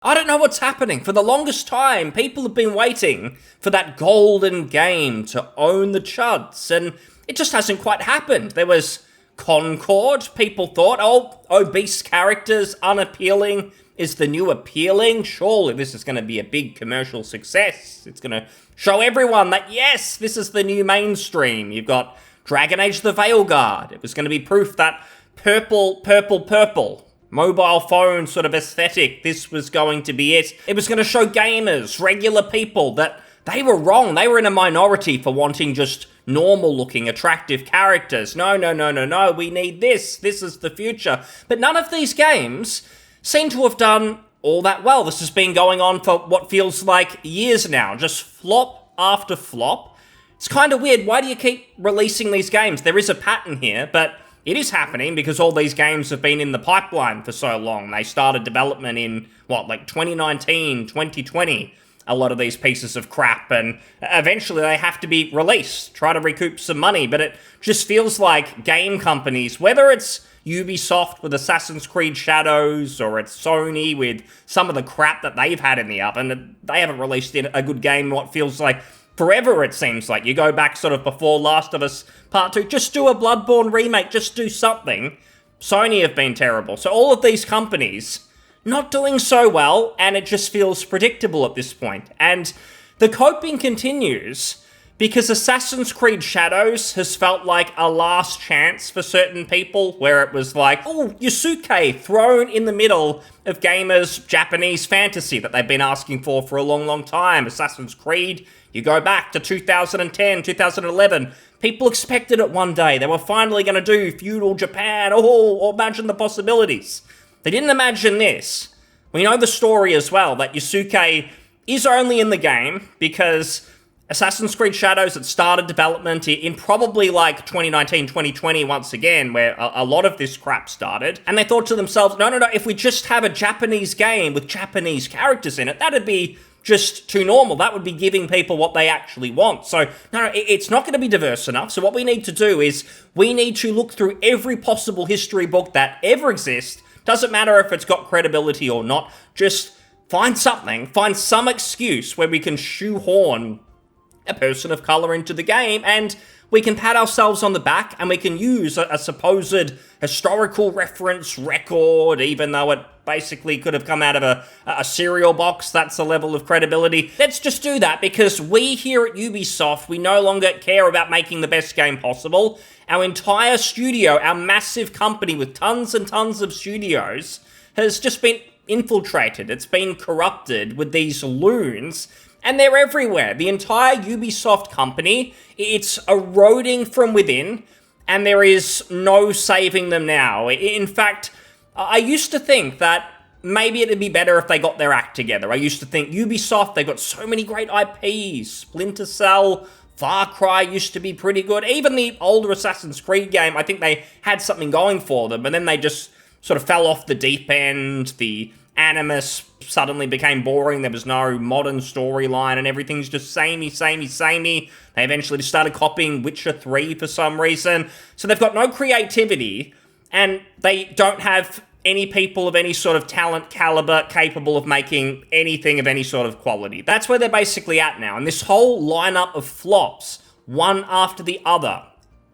I don't know what's happening. For the longest time, people have been waiting for that golden game to own the chuds, and it just hasn't quite happened. There was Concord. People thought, oh, obese characters, unappealing is the new appealing. Surely this is going to be a big commercial success. It's going to show everyone that, yes, this is the new mainstream. You've got Dragon Age the Veilguard. It was going to be proof that purple mobile phone sort of aesthetic, this was going to be it. It was going to show gamers, regular people, that they were wrong. They were in a minority for wanting just normal-looking, attractive characters. No, we need this. This is the future. But none of these games seem to have done all that well. This has been going on for what feels like years now, just flop after flop. It's kind of weird. Why do you keep releasing these games? There is a pattern here, but it is happening because all these games have been in the pipeline for so long. They started development in, 2019, 2020, a lot of these pieces of crap, and eventually they have to be released, try to recoup some money, but it just feels like game companies, whether it's Ubisoft with Assassin's Creed Shadows, or it's Sony with some of the crap that they've had in the oven, they haven't released a good game in what feels like forever, it seems like. You go back sort of before Last of Us Part 2, just do a Bloodborne remake, just do something. Sony have been terrible. So all of these companies not doing so well, and it just feels predictable at this point. And the coping continues because Assassin's Creed Shadows has felt like a last chance for certain people, where it was like, oh, Yusuke thrown in the middle of gamers' Japanese fantasy that they've been asking for a long, long time. Assassin's Creed, you go back to 2010, 2011, people expected it one day. They were finally going to do feudal Japan. Oh, imagine the possibilities. They didn't imagine this. We know the story as well, that Yusuke is only in the game because Assassin's Creed Shadows had started development in probably 2019, 2020 once again, where a lot of this crap started. And they thought to themselves, no, if we just have a Japanese game with Japanese characters in it, that'd be just too normal. That would be giving people what they actually want. So, no, it's not going to be diverse enough. So what we need to do is we need to look through every possible history book that ever exists. Doesn't matter if it's got credibility or not. Just find some excuse where we can shoehorn a person of color into the game, and we can pat ourselves on the back, and we can use a supposed historical reference record, even though it basically could have come out of a cereal box. That's the level of credibility. Let's just do that, because we here at Ubisoft, we no longer care about making the best game possible. Our entire studio, our massive company with tons and tons of studios, has just been infiltrated. It's been corrupted with these loons, and they're everywhere. The entire Ubisoft company, it's eroding from within, and there is no saving them now. In fact, I used to think that maybe it'd be better if they got their act together. I used to think Ubisoft, they got so many great IPs. Splinter Cell, Far Cry used to be pretty good. Even the older Assassin's Creed game, I think they had something going for them, but then they just sort of fell off the deep end. The Animus suddenly became boring. There was no modern storyline, and everything's just samey. They eventually just started copying Witcher 3 for some reason. So they've got no creativity, and they don't have any people of any sort of talent caliber capable of making anything of any sort of quality. That's where they're basically at now. And this whole lineup of flops, one after the other,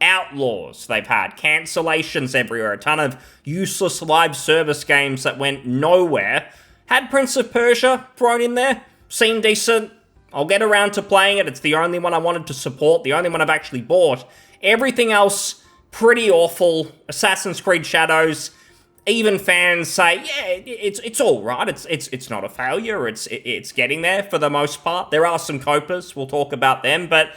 outlaws they've had, cancellations everywhere, a ton of useless live service games that went nowhere. Had Prince of Persia thrown in there, seemed decent. I'll get around to playing it. It's the only one I wanted to support, the only one I've actually bought. Everything else, pretty awful. Assassin's Creed Shadows, even fans say, yeah, it's all right. It's not a failure. It's getting there for the most part. There are some copers. We'll talk about them, but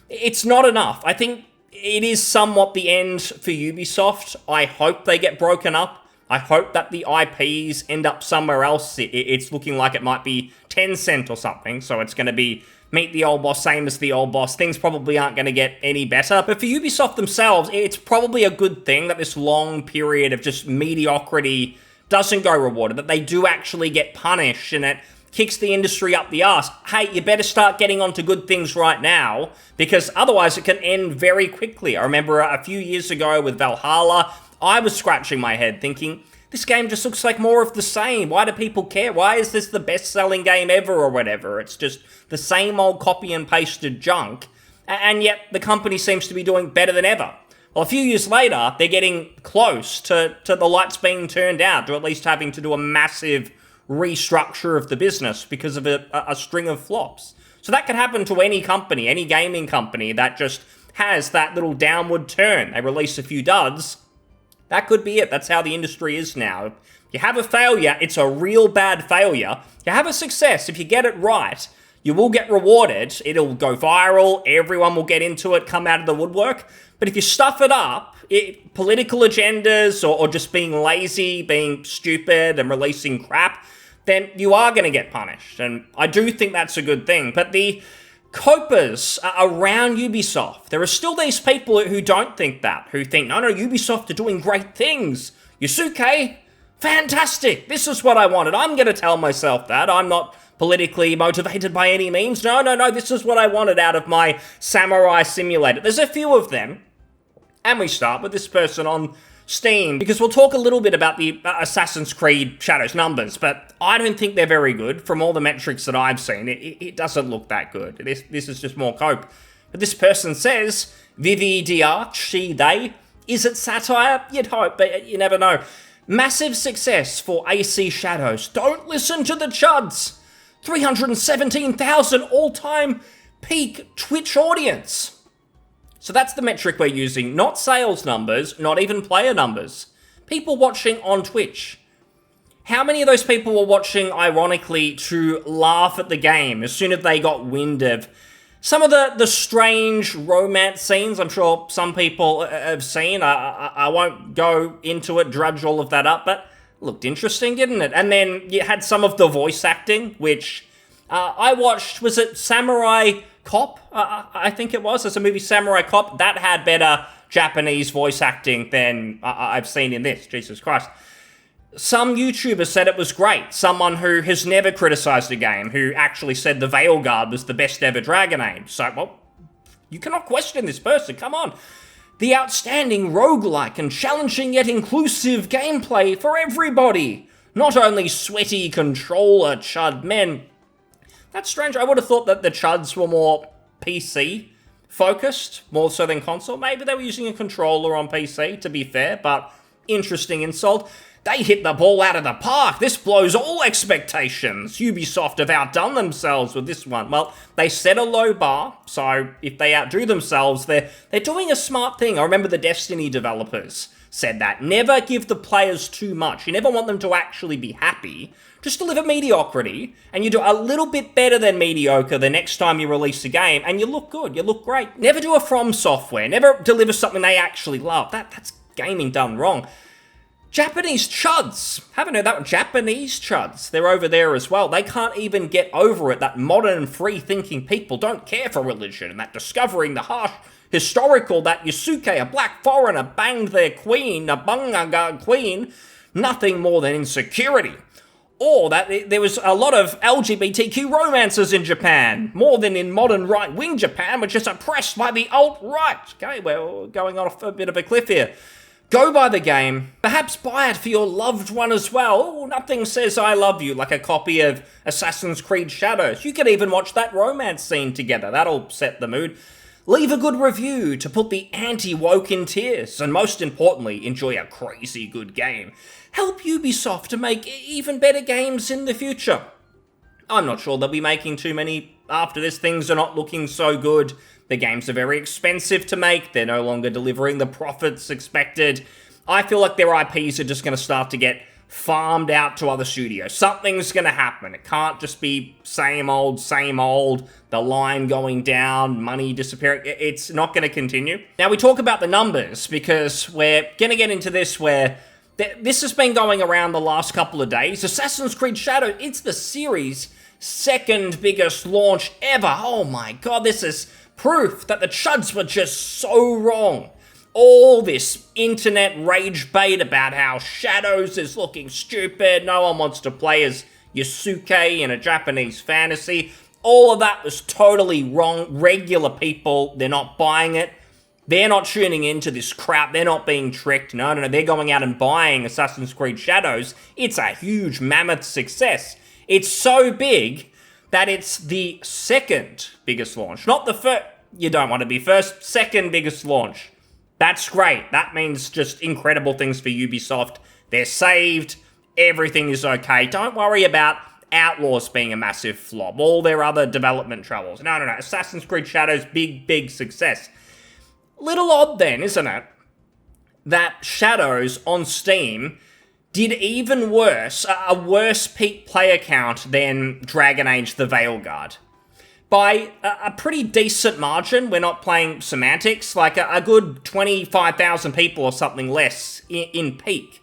it's not enough. I think it is somewhat the end for Ubisoft. I hope they get broken up. I hope that the IPs end up somewhere else. It's looking like it might be Tencent or something, so it's going to be meet the old boss, same as the old boss. Things probably aren't going to get any better. But for Ubisoft themselves, it's probably a good thing that this long period of just mediocrity doesn't go rewarded, that they do actually get punished, and it kicks the industry up the arse. Hey, you better start getting onto good things right now, because otherwise it can end very quickly. I remember a few years ago with Valhalla, I was scratching my head thinking, this game just looks like more of the same. Why do people care? Why is this the best-selling game ever or whatever? It's just the same old copy and pasted junk, and yet the company seems to be doing better than ever. Well, a few years later, they're getting close to the lights being turned out, to at least having to do a massive restructure of the business because of a string of flops. So that could happen to any company, any gaming company that just has that little downward turn. They release a few duds. That could be it. That's how the industry is now. You have a failure, it's a real bad failure. You have a success, if you get it right, you will get rewarded. It'll go viral, everyone will get into it, come out of the woodwork. But if you stuff it up, political agendas or just being lazy, being stupid and releasing crap, then you are going to get punished. And I do think that's a good thing. But the copers around Ubisoft, there are still these people who don't think that, who think, no, Ubisoft are doing great things. Yusuke, fantastic. This is what I wanted. I'm going to tell myself that. I'm not politically motivated by any means. No, this is what I wanted out of my Samurai Simulator. There's a few of them. And we start with this person on Steam, because we'll talk a little bit about the Assassin's Creed Shadows numbers, but I don't think they're very good. From all the metrics that I've seen, it doesn't look that good. This is just more cope. But this person says, Vivi Diarch, she, they. Is it satire? You'd hope, but you never know. Massive success for AC Shadows. Don't listen to the chuds. 317,000 all-time peak Twitch audience. So that's the metric we're using, not sales numbers, not even player numbers. People watching on Twitch. How many of those people were watching, ironically, to laugh at the game as soon as they got wind of some of the strange romance scenes I'm sure some people have seen? I won't go into it, drudge all of that up, but looked interesting, didn't it? And then you had some of the voice acting, which I watched, was it Samurai Cop? I think it was. There's a movie, Samurai Cop, that had better Japanese voice acting than I've seen in this. Jesus Christ. Some YouTubers said it was great. Someone who has never criticized a game, who actually said the Veilguard was the best ever Dragon Age. So, well, you cannot question this person. Come on. The outstanding roguelike and challenging yet inclusive gameplay for everybody. Not only sweaty controller chud men. That's strange. I would have thought that the chuds were more PC focused, more so than console. Maybe they were using a controller on PC, to be fair, but interesting insult. They hit the ball out of the park. This blows all expectations. Ubisoft have outdone themselves with this one. Well, they set a low bar, so if they outdo themselves, they're doing a smart thing. I remember the Destiny developers said that. Never give the players too much. You never want them to actually be happy. Just deliver mediocrity, and you do a little bit better than mediocre the next time you release a game, and you look good, you look great. Never do a From Software, never deliver something they actually love. That's gaming done wrong. Japanese chuds. Haven't heard that one. Japanese chuds. They're over there as well. They can't even get over it that modern, free-thinking people don't care for religion, and that discovering the harsh historical that Yusuke, a black foreigner, banged their queen, a bunga queen, nothing more than insecurity. Or that there was a lot of LGBTQ romances in Japan, more than in modern right-wing Japan, which is oppressed by the alt-right. Okay, we're going off a bit of a cliff here. Go buy the game, perhaps buy it for your loved one as well. Oh, nothing says I love you like a copy of Assassin's Creed Shadows. You could even watch that romance scene together, that'll set the mood. Leave a good review to put the anti-woke in tears, and most importantly, enjoy a crazy good game. Help Ubisoft to make even better games in the future. I'm not sure they'll be making too many after this. Things are not looking so good. The games are very expensive to make. They're no longer delivering the profits expected. I feel like their IPs are just going to start to get farmed out to other studios. Something's going to happen. It can't just be same old, the line going down, money disappearing. It's not going to continue. Now, we talk about the numbers because we're going to get into this where this has been going around the last couple of days. Assassin's Creed Shadows, it's the series' second biggest launch ever. Oh my god, this is proof that the chuds were just so wrong. All this internet rage bait about how Shadows is looking stupid, no one wants to play as Yusuke in a Japanese fantasy. All of that was totally wrong. Regular people, they're not buying it. They're not tuning into this crap. They're not being tricked. No, no, no. They're going out and buying Assassin's Creed Shadows. It's a huge mammoth success. It's so big that it's the second biggest launch. Not the first. You don't want to be first. Second biggest launch. That's great. That means just incredible things for Ubisoft. They're saved. Everything is okay. Don't worry about Outlaws being a massive flop. All their other development troubles. No, no, no. Assassin's Creed Shadows, big, big success. Little odd then, isn't it, that Shadows on Steam did even worse, a worse peak player count than Dragon Age the Veilguard. By a pretty decent margin. We're not playing semantics, like a good 25,000 people or something less in peak.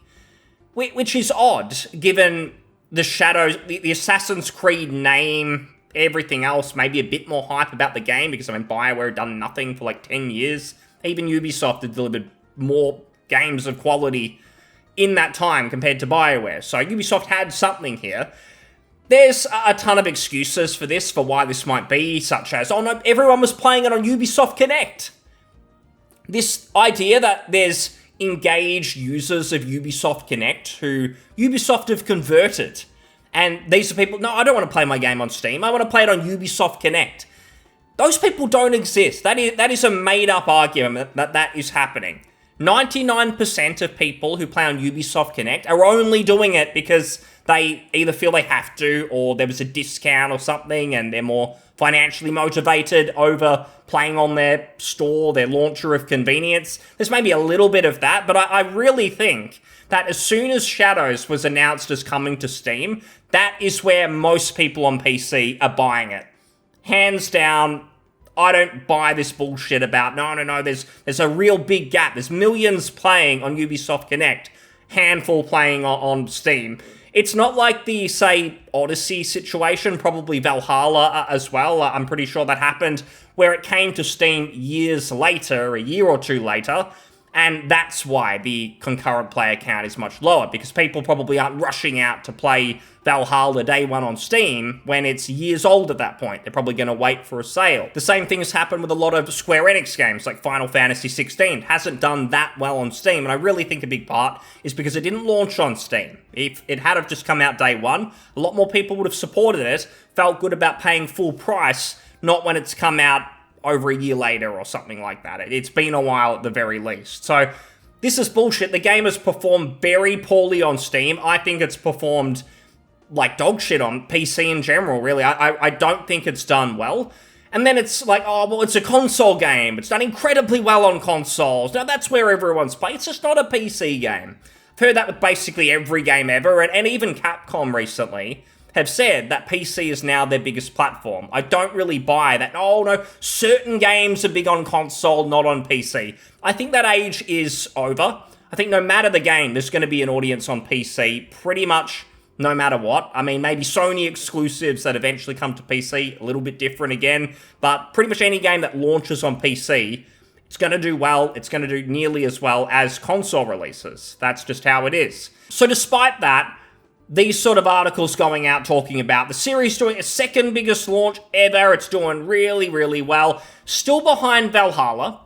Which is odd, given the Shadows, the Assassin's Creed name, everything else, maybe a bit more hype about the game, because, I mean, BioWare had done nothing for like 10 years. Even Ubisoft had delivered more games of quality in that time compared to BioWare. So Ubisoft had something here. There's a ton of excuses for this, for why this might be, such as, oh no, everyone was playing it on Ubisoft Connect. This idea that there's engaged users of Ubisoft Connect who Ubisoft have converted. And these are people, no, I don't want to play my game on Steam. I want to play it on Ubisoft Connect. Those people don't exist. That is a made-up argument that is happening. 99% of people who play on Ubisoft Connect are only doing it because they either feel they have to, or there was a discount or something, and they're more financially motivated over playing on their store, their launcher of convenience. There's maybe a little bit of that, but I really think that as soon as Shadows was announced as coming to Steam, that is where most people on PC are buying it. Hands down, I don't buy this bullshit about, no, there's a real big gap. There's millions playing on Ubisoft Connect, handful playing on Steam. It's not like the, say, Odyssey situation, probably Valhalla as well. I'm pretty sure that happened, where it came to Steam years later, a year or two later, and that's why the concurrent player count is much lower, because people probably aren't rushing out to play Valhalla day one on Steam when it's years old at that point. They're probably going to wait for a sale. The same thing has happened with a lot of Square Enix games, like Final Fantasy 16. It hasn't done that well on Steam, and I really think a big part is because it didn't launch on Steam. If it had have just come out day one, a lot more people would have supported it, felt good about paying full price, not when it's come out over a year later or something like that. It's been a while at the very least. So this is bullshit. The game has performed very poorly on Steam. I think it's performed like dog shit on PC in general, really. I don't think it's done well. And then it's like, oh, well, it's a console game. It's done incredibly well on consoles. Now, that's where everyone's playing. It's just not a PC game. I've heard that with basically every game ever, and even Capcom recently have said that PC is now their biggest platform. I don't really buy that, oh no, certain games are big on console, not on PC. I think that age is over. I think no matter the game, there's going to be an audience on PC pretty much no matter what. I mean, maybe Sony exclusives that eventually come to PC, a little bit different again, but pretty much any game that launches on PC, it's going to do well. It's going to do nearly as well as console releases. That's just how it is. So despite that, these sort of articles going out talking about the series doing a second biggest launch ever. It's doing really, really well. Still behind Valhalla.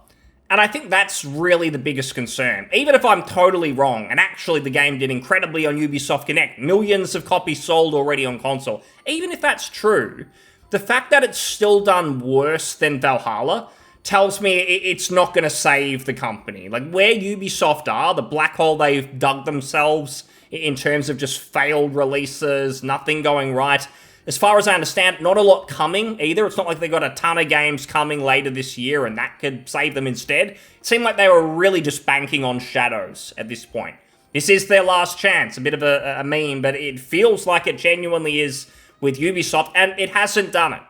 And I think that's really the biggest concern. Even if I'm totally wrong, and actually the game did incredibly on Ubisoft Connect, millions of copies sold already on console. Even if that's true, the fact that it's still done worse than Valhalla tells me it's not going to save the company. Like, where Ubisoft are, the black hole they've dug themselves in terms of just failed releases, nothing going right. As far as I understand, not a lot coming either. It's not like they got a ton of games coming later this year and that could save them instead. It seemed like they were really just banking on Shadows at this point. This is their last chance. A bit of a meme, but it feels like it genuinely is with Ubisoft, and it hasn't done it.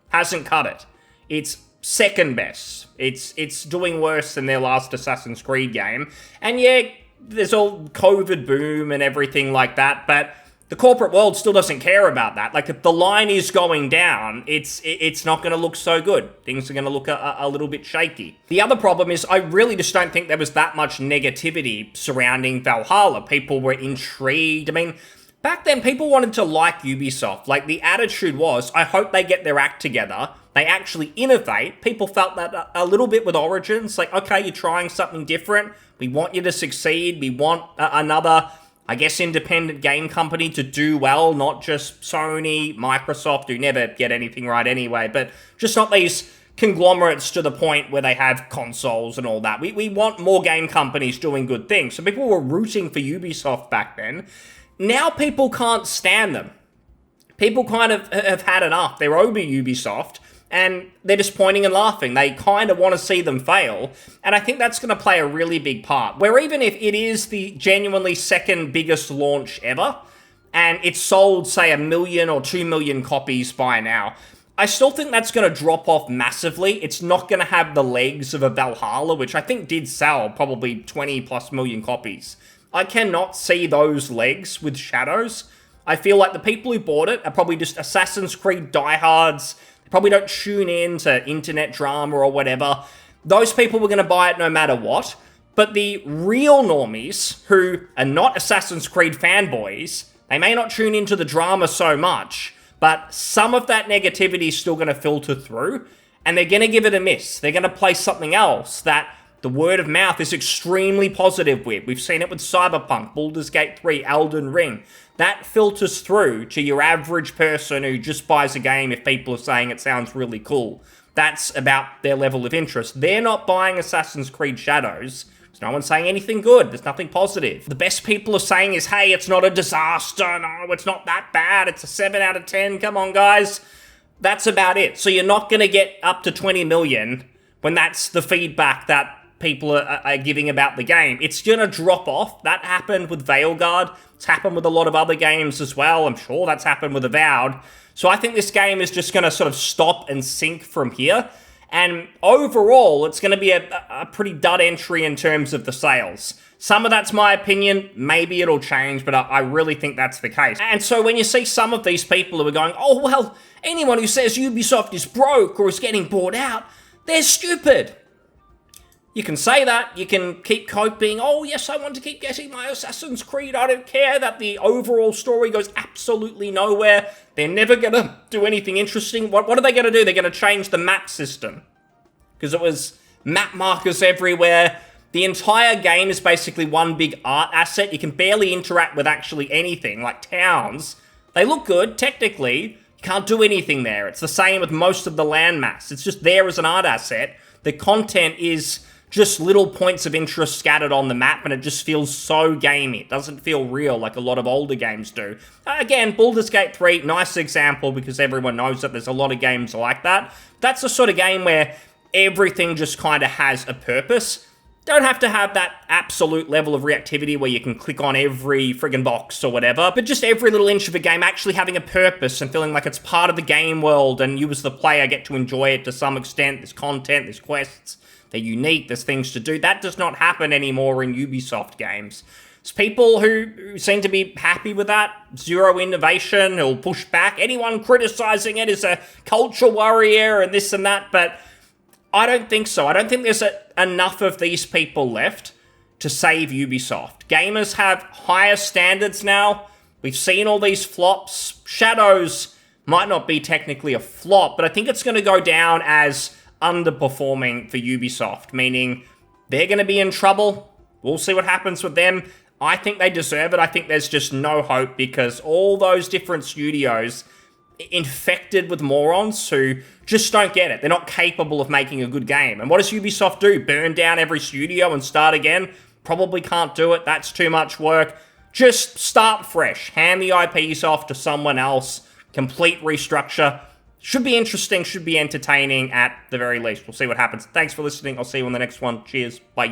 Hasn't cut it. It's second best. It's doing worse than their last Assassin's Creed game. And yeah, there's all COVID boom and everything like that, but the corporate world still doesn't care about that. Like, if the line is going down, it's not going to look so good. Things are going to look a little bit shaky. The other problem is I really just don't think there was that much negativity surrounding Valhalla. People were intrigued. I mean, Back then, people wanted to like Ubisoft. Like, the attitude was, I hope they get their act together. They actually innovate. People felt that a little bit with Origins. Like, okay, you're trying something different. We want you to succeed. We want another, I guess, independent game company to do well. Not just Sony, Microsoft, who never get anything right anyway. But just not these conglomerates to the point where they have consoles and all that. We want more game companies doing good things. So people were rooting for Ubisoft back then. Now people can't stand them. People kind of have had enough. They're over Ubisoft, and they're just pointing and laughing. They kind of want to see them fail, and I think that's going to play a really big part. Where even if it is the genuinely second biggest launch ever, and it's sold, say, 1 million or 2 million copies by now, I still think that's going to drop off massively. It's not going to have the legs of a Valhalla, which I think did sell probably 20 plus million copies. I cannot see those legs with Shadows. I feel like the people who bought it are probably just Assassin's Creed diehards. They probably don't tune in to internet drama or whatever. Those people were going to buy it no matter what. But the real normies, who are not Assassin's Creed fanboys, they may not tune into the drama so much, but some of that negativity is still going to filter through, and they're going to give it a miss. They're going to play something else that the word of mouth is extremely positive with. We've seen it with Cyberpunk, Baldur's Gate 3, Elden Ring. That filters through to your average person who just buys a game if people are saying it sounds really cool. That's about their level of interest. They're not buying Assassin's Creed Shadows. There's no one saying anything good. There's nothing positive. The best people are saying is, hey, it's not a disaster. No, it's not that bad. It's a 7 out of 10. Come on, guys. That's about it. So you're not going to get up to 20 million when that's the feedback that people are giving about the game. It's going to drop off. That happened with Veilguard. It's happened with a lot of other games as well. I'm sure that's happened with Avowed. So I think this game is just going to sort of stop and sink from here. And overall, it's going to be a pretty dud entry in terms of the sales. Some of that's my opinion. Maybe it'll change, but I really think that's the case. And so when you see some of these people who are going, oh, well, anyone who says Ubisoft is broke or is getting bought out, they're stupid. You can say that, you can keep coping, oh yes, I want to keep getting my Assassin's Creed, I don't care that the overall story goes absolutely nowhere, they're never going to do anything interesting. What are they going to do? They're going to change the map system. Because it was map markers everywhere. The entire game is basically one big art asset. You can barely interact with actually anything, like towns. They look good, technically, you can't do anything there. It's the same with most of the landmass. It's just there as an art asset. The content is just little points of interest scattered on the map, and it just feels so gamey. It doesn't feel real like a lot of older games do. Again, Baldur's Gate 3, nice example because everyone knows that there's a lot of games like that. That's the sort of game where everything just kind of has a purpose. Don't have to have that absolute level of reactivity where you can click on every friggin' box or whatever, but just every little inch of a game actually having a purpose and feeling like it's part of the game world, and you as the player get to enjoy it to some extent. There's content, there's quests. They're unique, there's things to do. That does not happen anymore in Ubisoft games. There's people who seem to be happy with that. Zero innovation, who'll push back. Anyone criticizing it is a culture warrior and this and that, but I don't think so. I don't think there's enough of these people left to save Ubisoft. Gamers have higher standards now. We've seen all these flops. Shadows might not be technically a flop, but I think it's going to go down as underperforming for Ubisoft, meaning they're going to be in trouble. We'll see what happens with them. I think they deserve it. I think there's just no hope because all those different studios infected with morons who just don't get it. They're not capable of making a good game. And what does Ubisoft do? Burn down every studio and start again? Probably can't do it. That's too much work. Just start fresh. Hand the IPs off to someone else. Complete restructure. Should be interesting, should be entertaining at the very least. We'll see what happens. Thanks for listening. I'll see you on the next one. Cheers. Bye.